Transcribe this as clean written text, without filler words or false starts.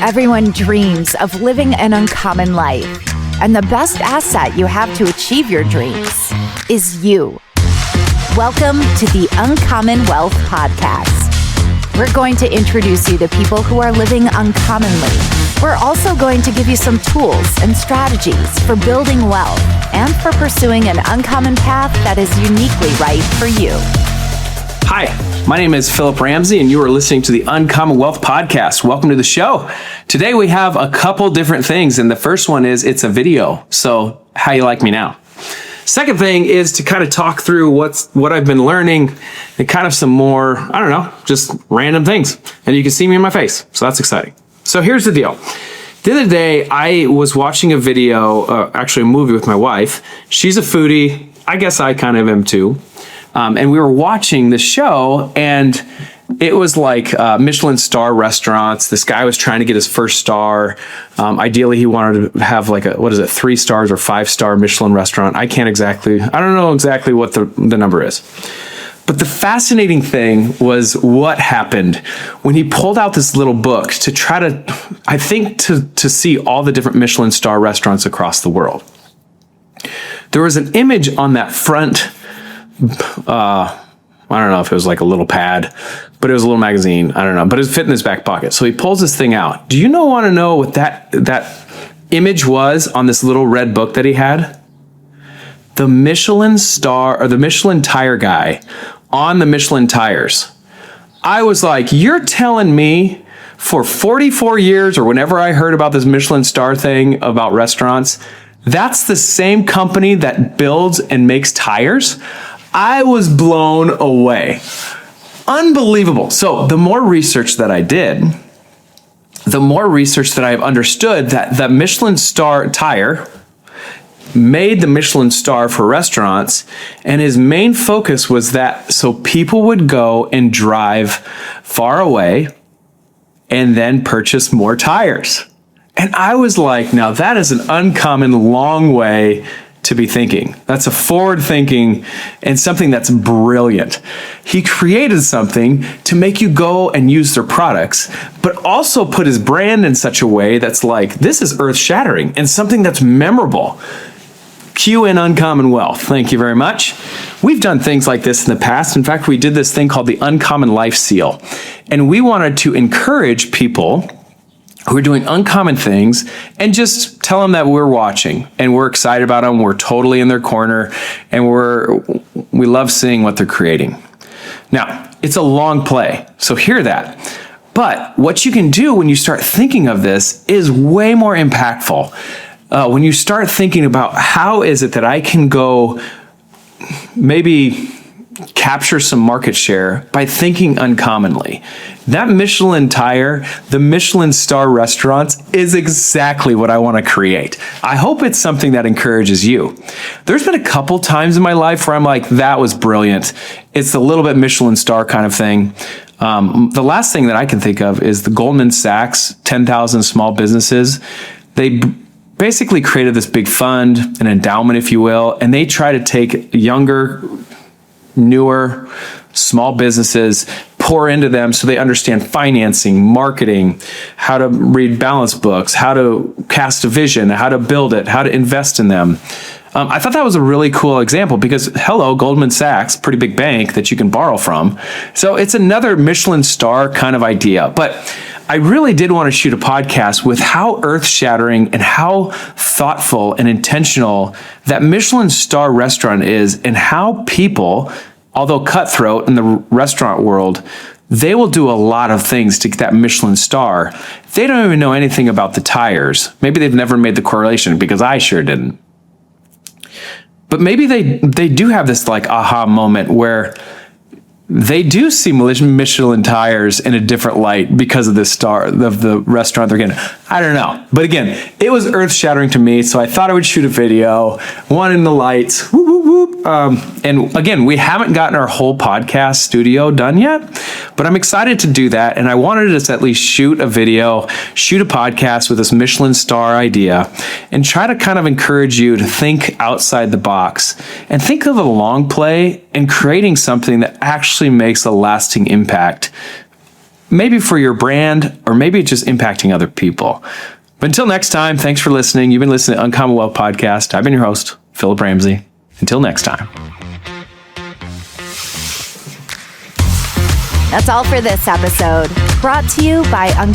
Everyone dreams of living an uncommon life, and the best asset you have to achieve your dreams is you. Welcome to the Uncommon Wealth Podcast. We're going to introduce you to people who are living uncommonly. We're also going to give you some tools and strategies for building wealth and for pursuing an uncommon path that is uniquely right for you. Hi, my name is Phillip Ramsey, and you are listening to the Uncommon Wealth Podcast. Welcome to the show. Today we have a couple different things, and the first one is it's a video. So how you like me now? Second thing is to kind of talk through what I've been learning and kind of some more, just random things. And you can see me in my face, so that's exciting. So here's the deal. The other day, I was watching a video, actually a movie with my wife. She's a foodie. I guess I kind of am too. And we were watching the show, and it was like Michelin Star restaurants. This guy was trying to get his first star. Ideally, he wanted to have like 3 stars or 5-star Michelin restaurant. I don't know exactly what the number is. But the fascinating thing was what happened when he pulled out this little book to try to see all the different Michelin Star restaurants across the world. There was an image on that front. I don't know if it was like a little pad, but it was a little magazine. I don't know, but it fit in his back pocket. So he pulls this thing out. Do you want to know what that image was on this little red book that he had? The Michelin Star, or the Michelin tire guy on the Michelin tires. I was like, you're telling me for 44 years, or whenever I heard about this Michelin Star thing about restaurants, that's the same company that builds and makes tires? I was blown away. Unbelievable. So the more research that I did, the more research that I've understood that the Michelin Star tire made the Michelin Star for restaurants, and his main focus was that so people would go and drive far away and then purchase more tires. And I was like, now that is an uncommon long way to be thinking. That's a forward thinking and something that's brilliant. He created something to make you go and use their products, but also put his brand in such a way that's like, this is earth shattering and something that's memorable. Cue in Uncommon Wealth. Thank you very much. We've done things like this in the past. In fact, we did this thing called the Uncommon Life Seal. And we wanted to encourage people who are doing uncommon things and just tell them that we're watching and we're excited about them. We're totally in their corner, and we love seeing what they're creating. Now, it's a long play, so hear that. But what you can do when you start thinking of this is way more impactful. When you start thinking about how is it that I can go maybe capture some market share by thinking uncommonly. That Michelin tire, the Michelin Star restaurants, is exactly what I want to create. I hope it's something that encourages you. There's been a couple times in my life where I'm like, that was brilliant. It's a little bit Michelin Star kind of thing. The last thing that I can think of is the Goldman Sachs 10,000 small businesses. They basically created this big fund, an endowment, if you will, and they try to take younger, newer, small businesses, pour into them so they understand financing, marketing, how to read balance books, how to cast a vision, how to build it, how to invest in them. I thought that was a really cool example because, hello, Goldman Sachs, pretty big bank that you can borrow from. So it's another Michelin Star kind of idea. But I really did want to shoot a podcast with how earth-shattering and how thoughtful and intentional that Michelin Star restaurant is, and how people, although cutthroat in the restaurant world, they will do a lot of things to get that Michelin Star. They don't even know anything about the tires. Maybe they've never made the correlation, because I sure didn't. But maybe they do have this like aha moment where they do see Michelin tires in a different light because of this star of the restaurant they're getting. I don't know. But again, it was earth shattering to me. So I thought I would shoot a video, one in the lights. Whoop, whoop, whoop. And again, we haven't gotten our whole podcast studio done yet, but I'm excited to do that. And I wanted to at least shoot a video, shoot a podcast with this Michelin Star idea, and try to kind of encourage you to think outside the box and think of a long play and creating something that actually makes a lasting impact maybe for your brand, or maybe just impacting other people. But until next time, thanks for listening. You've been listening to Uncommon Wealth Podcast. I've been your host, Phillip Ramsey. Until next time. That's all for this episode. Brought to you by Uncommon